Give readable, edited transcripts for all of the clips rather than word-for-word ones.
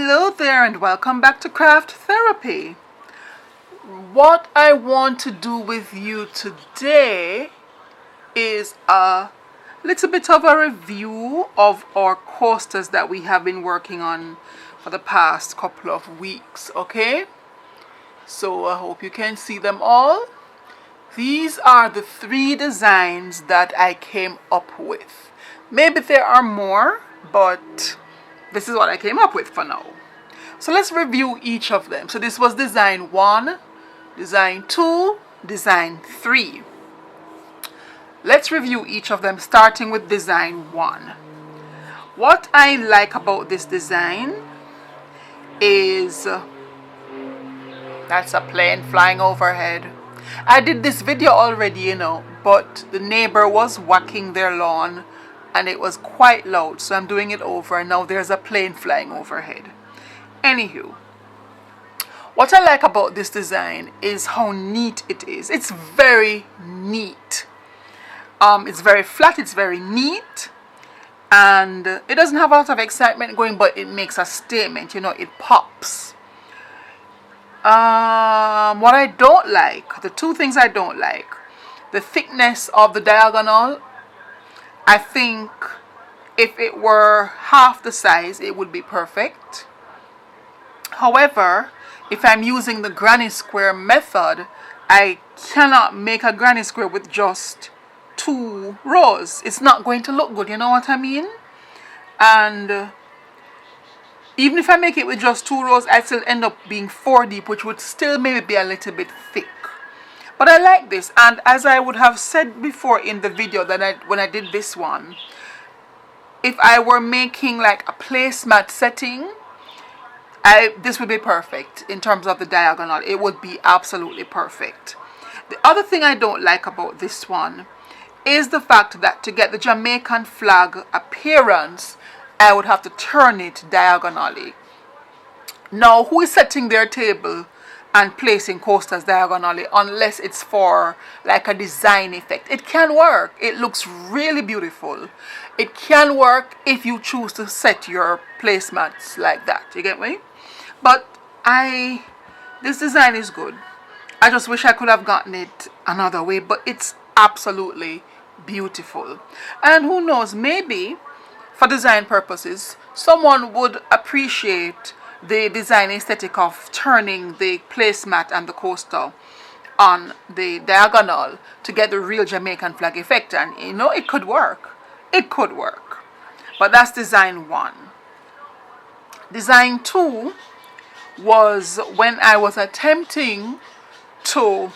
Hello there and welcome back to Craft Therapy. What I want to do with you today is a little bit of a review of our coasters that we have been working on for the past couple of weeks, okay? So I hope you can see them all. These are the 3 designs that I came up with. Maybe there are more, but this is what I came up with for now. So let's review each of them. So this was design 1, design 2, design 3. Let's review each of them starting with design 1. What I like about this design is that's a plane flying overhead. I did this video already, but the neighbor was whacking their lawn and it was quite loud, so I'm doing it over, and now there's a plane flying overhead. Anywho, what I like about this design is how neat it is. It's very neat. It's very flat, it's very neat, and it doesn't have a lot of excitement going, but it makes a statement, it pops. What I don't like, the 2 things I don't like, the thickness of the diagonal. I think if it were half the size, it would be perfect. However, if I'm using the granny square method, I cannot make a granny square with just 2 rows. It's not going to look good, you know what I mean? And even if I make it with just 2 rows, I still end up being 4 deep, which would still maybe be a little bit thick. But I like this, and as I would have said before in the video that when I did this one, if I were making like a placemat setting, this would be perfect in terms of the diagonal. It would be absolutely perfect. The other thing I don't like about this one is the fact that to get the Jamaican flag appearance, I would have to turn it diagonally. Now, who is setting their table and placing coasters diagonally unless it's for like a design effect? It can work. It looks really beautiful. It can work if you choose to set your placemats like that. You get me? But this design is good. I just wish I could have gotten it another way, but it's absolutely beautiful. And who knows, maybe for design purposes, someone would appreciate the design aesthetic of turning the placemat and the coaster on the diagonal to get the real Jamaican flag effect, and it could work. It could work. But that's design 1. Design 2 was when I was attempting to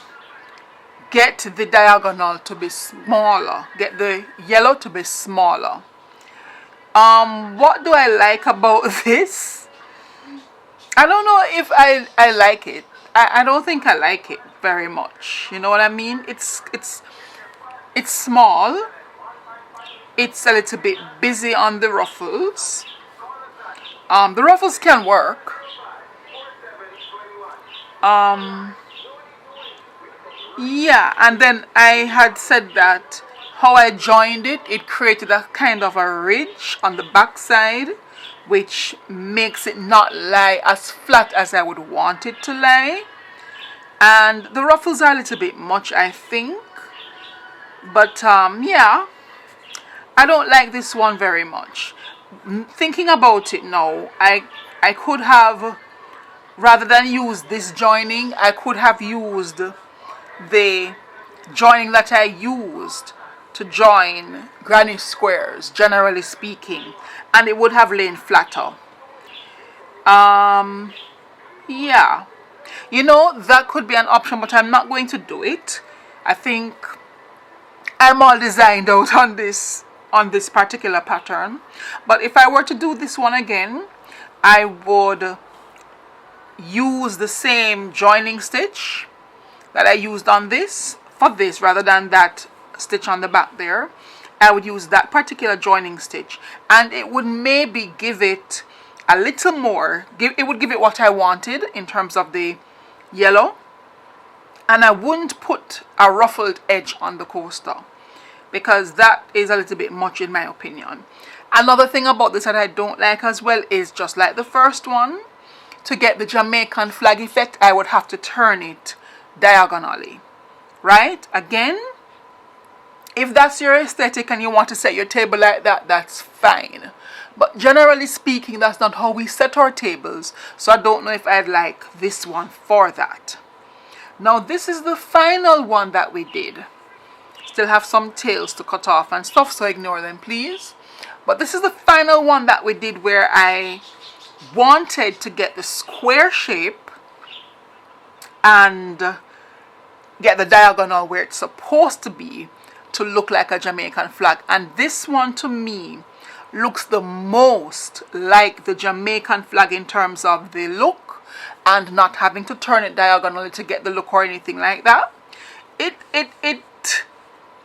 get the diagonal to be smaller, get the yellow to be smaller. What do I like about this? I don't know if I like it. I don't think I like it very much. You know what I mean? It's small. It's a little bit busy on the ruffles. The ruffles can work. Yeah, and then I had said that how I joined it created a kind of a ridge on the back side, which makes it not lie as flat as I would want it to lie. And the ruffles are a little bit much, I think. But yeah, I don't like this one very much. Thinking about it now, I could have, rather than use this joining, I could have used the joining that I used to join granny squares, generally speaking, and it would have lain flatter. Yeah, that could be an option, but I'm not going to do it. I think I'm all designed out on this particular pattern. But if I were to do this one again, I would use the same joining stitch that I used on this for this, rather than that stitch on the back there. I would use that particular joining stitch, and it would maybe give it a little more. It would give it what I wanted in terms of the yellow, and I wouldn't put a ruffled edge on the coaster because that is a little bit much in my opinion. Another thing about this that I don't like as well is, just like the first one, to get the Jamaican flag effect, I would have to turn it diagonally, right? Again, if that's your aesthetic and you want to set your table like that, that's fine. But generally speaking, that's not how we set our tables. So I don't know if I'd like this one for that. Now this is the final one that we did. Still have some tails to cut off and stuff, so ignore them please. But this is the final one that we did, where I wanted to get the square shape and get the diagonal where it's supposed to be to look like a Jamaican flag. And this one to me looks the most like the Jamaican flag in terms of the look, and not having to turn it diagonally to get the look or anything like that.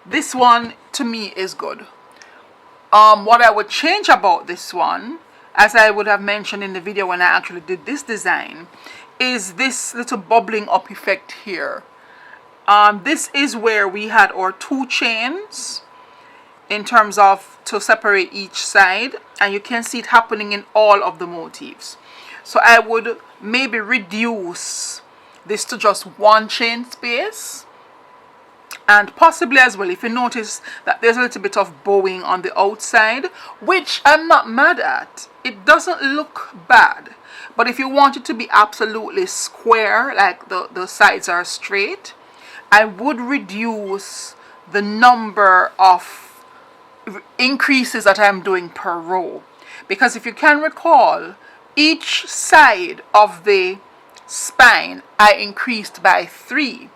This one to me is good. What I would change about this one, as I would have mentioned in the video when I actually did this design, is this little bubbling up effect here. This is where we had our 2 chains in terms of to separate each side, and you can see it happening in all of the motifs. So I would maybe reduce this to just 1 chain space. And possibly as well, if you notice that there's a little bit of bowing on the outside, which I'm not mad at. It doesn't look bad. But if you want it to be absolutely square, like the sides are straight, I would reduce the number of increases that I'm doing per row. Because if you can recall, each side of the spine I increased by 3.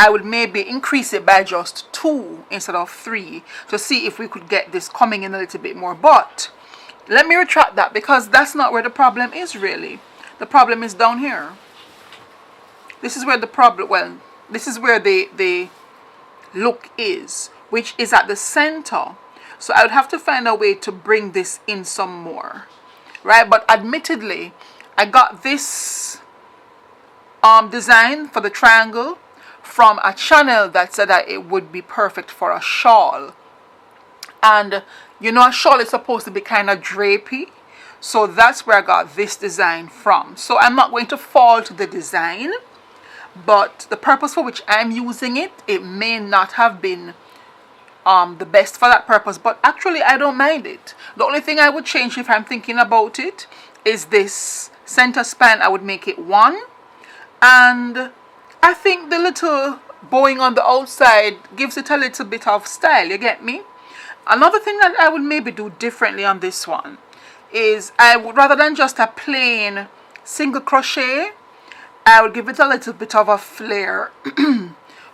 I would maybe increase it by just 2 instead of 3 to see if we could get this coming in a little bit more. But let me retract that, because that's not where the problem is really. The problem is down here. This is where the problem, well, this is where the look is, which is at the center. So I would have to find a way to bring this in some more, right? But admittedly, I got this design for the triangle from a channel that said that it would be perfect for a shawl. And you know, a shawl is supposed to be kind of drapey, so that's where I got this design from. So I'm not going to fault the design, but the purpose for which I'm using it, it may not have been the best for that purpose. But actually I don't mind it. The only thing I would change, if I'm thinking about it, is this center span. I would make it 1, and I think the little bowing on the outside gives it a little bit of style, you get me? Another thing that I would maybe do differently on this one is, I would, rather than just a plain single crochet, I would give it a little bit of a flair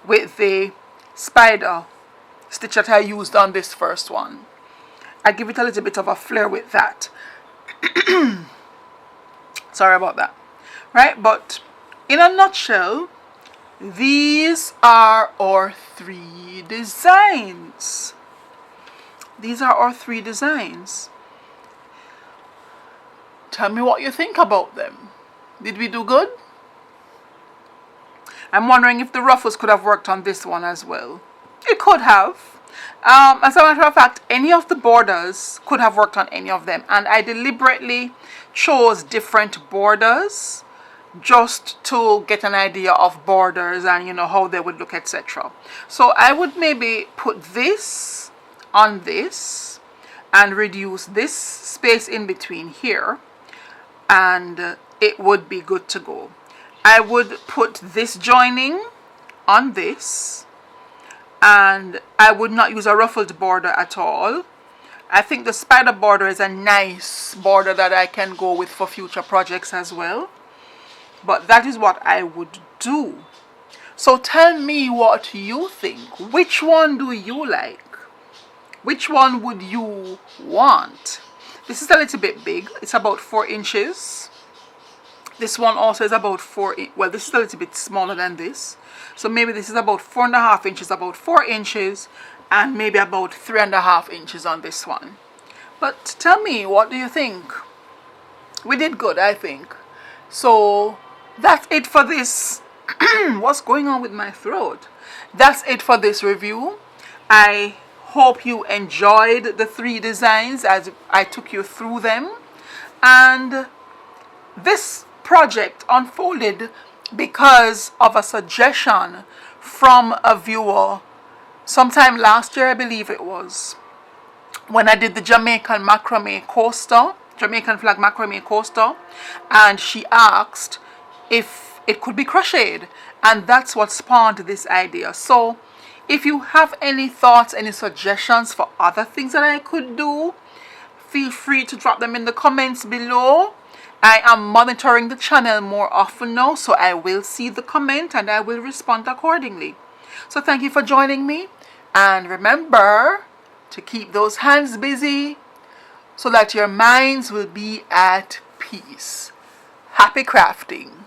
with the spider stitch that I used on this first one. I give it a little bit of a flair with that. Sorry about that. Right, but in a nutshell, these are our 3 designs. These are our 3 designs. Tell me what you think about them. Did we do good? I'm wondering if the ruffles could have worked on this one as well. It could have. As a matter of fact, any of the borders could have worked on any of them. And I deliberately chose different borders just to get an idea of borders and, you know, how they would look, etc. So I would maybe put this on this and reduce this space in between here, and it would be good to go. I would put this joining on this, and I would not use a ruffled border at all. I think the spider border is a nice border that I can go with for future projects as well. But that is what I would do. So tell me what you think. Which one do you like? Which one would you want? This is a little bit big. It's about 4 inches. This one also is about 4. Well, this is a little bit smaller than this. So maybe this is about 4.5 inches, about 4 inches, and maybe about 3.5 inches on this one. But tell me, what do you think? We did good, I think. So that's it for this. What's going on with my throat? That's it for this review. I Hope you enjoyed the 3 designs as I took you through them. And this project unfolded because of a suggestion from a viewer sometime last year, I believe it was, when I did the Jamaican macrame coaster, Jamaican flag macrame coaster, and she asked if it could be crocheted, and that's what spawned this idea. So if you have any thoughts, any suggestions for other things that I could do, feel free to drop them in the comments below. I am monitoring the channel more often now, so I will see the comment and I will respond accordingly. So thank you for joining me, and remember to keep those hands busy so that your minds will be at peace. Happy crafting!